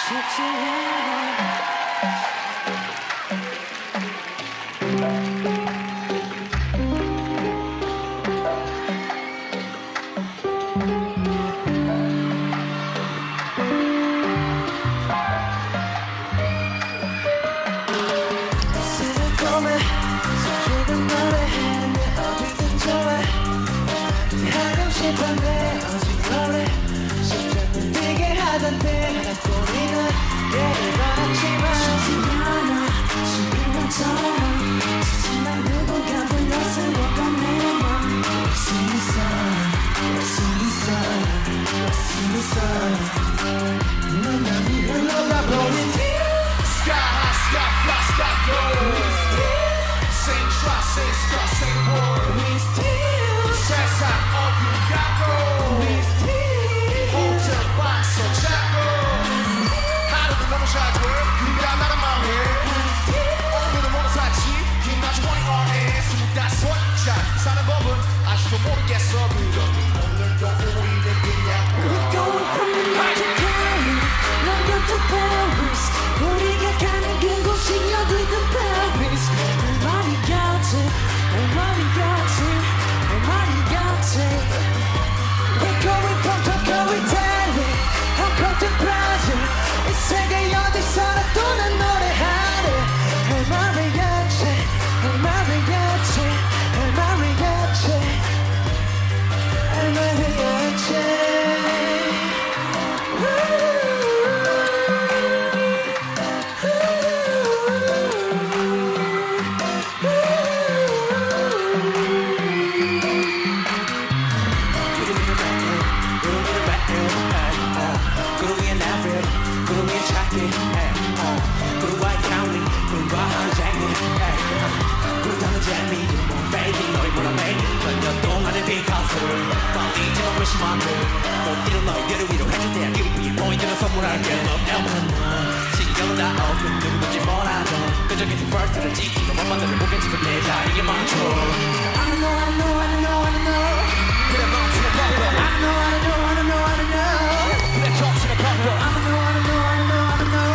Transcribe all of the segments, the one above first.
쉽지 않아. 사는 법은 아직도 모르겠어. 오늘도 우리는 그냥 We're going from New York to Paris, London to Paris. 우리가 가는 그곳이 어디든 Paris. 내 말이 같아, 내 말이 같아, 내 말이 같아. We're going from Tokyo, Italy, Hong Kong to Brazil. 이 세계 어디서라도 난 노래하네. 내 말이 같아, 내 말이 같아, 내 말이 같아, 내 말이 같아. 이런 너희들을 위로해줄 때야 그리고 포인트는 선물할게 Love 앨범은 신경은 다 없고 누구든지 뭐라도 끈적인 first를 지키고 원만들을 보겠지만 내 자리에 멈춰 I know, I know, I know, I know. 그래 멈추는 법도 I know, I know, I know, I know. 그래 멈추는 법도 I know, I know, I know, I know.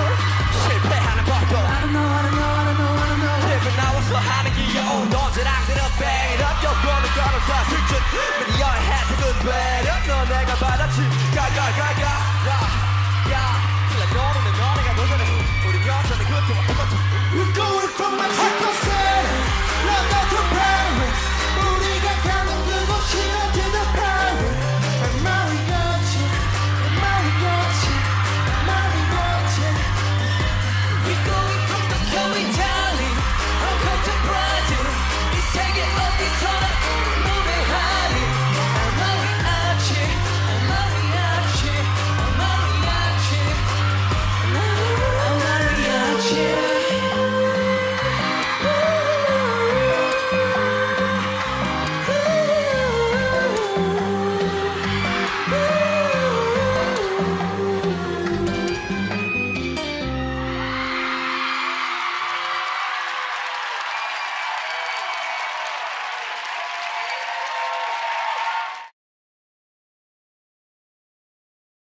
실패하는 법도 I know, I know, I know, I know. 그래 나와서 하는 게 언제랑들은 back it up 여권을 걸어서 슬픈 미디어의 혜택은 better 너 내가 받았지 깔깔깔게